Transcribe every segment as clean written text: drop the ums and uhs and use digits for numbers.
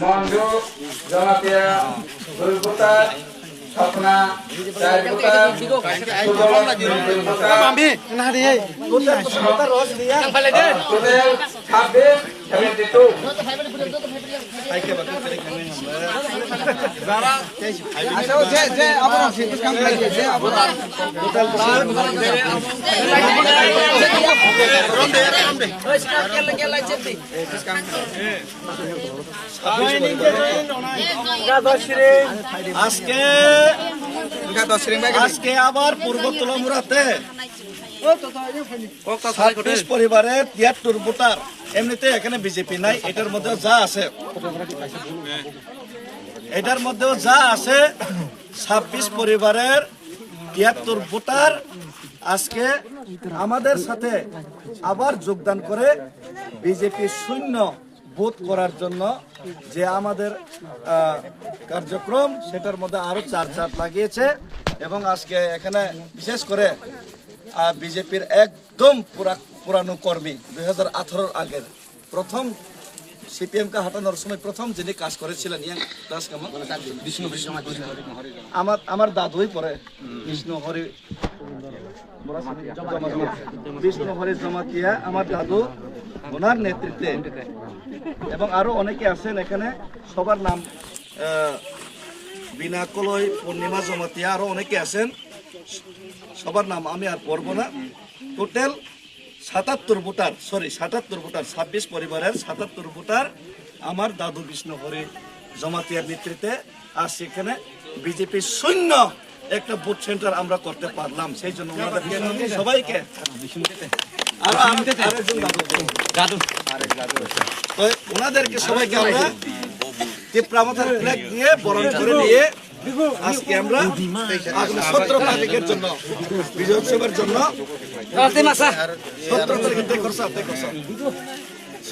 মঞ্জু জমাতিয়া দুই ভোটার স্বপ্না চার ভোটার সুজন দুই ভোটার টোটাল আজকে আবার পূর্ব তুলামুড়াতে 26 পরিবারের 73 ভোটার। এমনিতে এখানে বিজেপি নাই, এটার মধ্যে যা আছে 26 পরিবারের 73 ভোটার আজকে আমাদের সাথে আবার যোগদান করে বিজেপি শূন্য ভোট করার জন্য যে আমাদের কার্যক্রম সেটার মধ্যে আরো চাপ লাগিয়েছে। এবং আজকে এখানে বিশেষ করে বিজেপির একদম পুরানো কর্মী 2018 আগের প্রথম সিপিএম কে হাঁটানোর সময় প্রথম যিনি কাজ করেছিলেন আমার দাদুই পরে বিষ্ণু হরি জমাতিয়া আমার দাদু, ওনার নেতৃত্বে এবং আরো অনেকে আছেন এখানে, সবার নাম বিনা কলই, পূর্ণিমা জমাতিয়া, আরো অনেকে আছেন, সবার নাম আমি আর পড়বো না। টোটাল 77 ভোটার 26 পরিবারের 77 ভোটার আমার দাদু বিষ্ণু হরি জমাতিয়ার নেতৃত্বে আর সেখানে বিজেপি শূন্য একটা ভোট সেন্টার আমরা করতে পারলাম। সেই জন্য সবাইকে ওনাদেরকে সবাইকে আমরা তীব্রামথার ফ্ল্যাগ দিয়ে বরণ করে নিয়ে আজকে আমরা 17 তারিখের জন্য বিজয় উৎসবের জন্য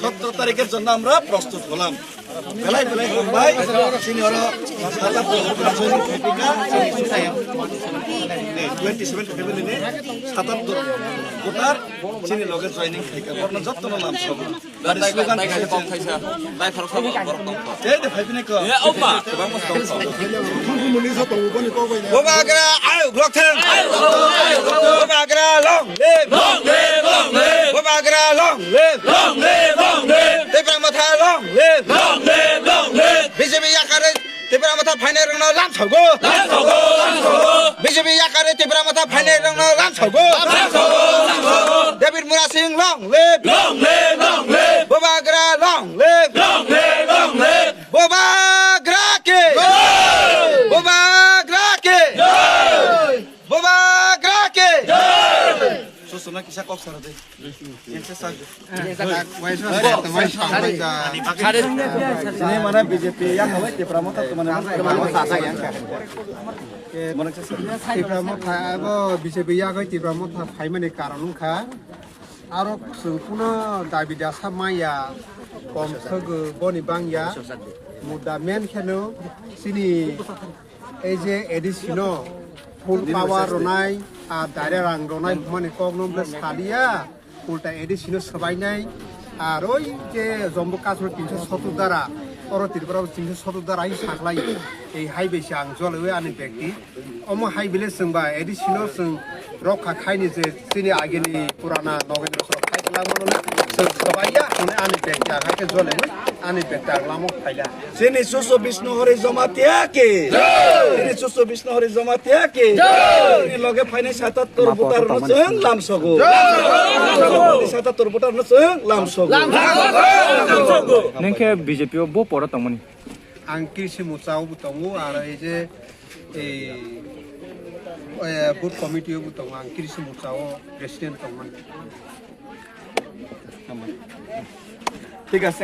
17 তারিখের জন্য আমরা প্রস্তুত হলাম। বেলায় ভাই সিনিয়র 77 ভোটার চিনি লগে জয়নিং থেকে যত্ন নাম সব স্লোগান বিজেপি আকারে তীব্রামথা ফাইনের রং লাম ছাগো বিজেপি আকারে তীব্রামথা ফাইনের রং লাম ছাগো ডেভিড মুরা সিং লং লিভ বোবাগ্রা লং লিভ বোবাগ্রা কে Susuna kisah kok sana deh. Ini mana BJP yang awet di Pramota teman yang di Pramota abo BJP yang awet di Pramota Paiman di Karanungka. Arok sempurna David Asamaya Pom Sege Boni Bangya Muda Men Keno sini Eje Edisino Full Power Ronai Dare Rang Ronai Mane Kognom Plus Hadia Ulta Edisino Sabainai Aroi Je Zombo Kasur 370 Dara Oro Tirpura 370 Dara hi saklai ei highway sang jolwe ani bekti omo highway sengba Edisino seng rokha khaini je sini ageni purana Nogendra Sor khaitla monone sabaiya one ani bekti agake jole ani bekti aglamo khaila sini susu Bishnu Hori Jamatia ke sini susu Bishnu Hori Jamatia ke ini loge faine 77 votar no seng lam sogo 77 votar no seng lam sogo nengke BJP bo pora tamani angkir si mucau butongu ara eje board committee butongu angkir si mucau president tamani ঠিক আছে।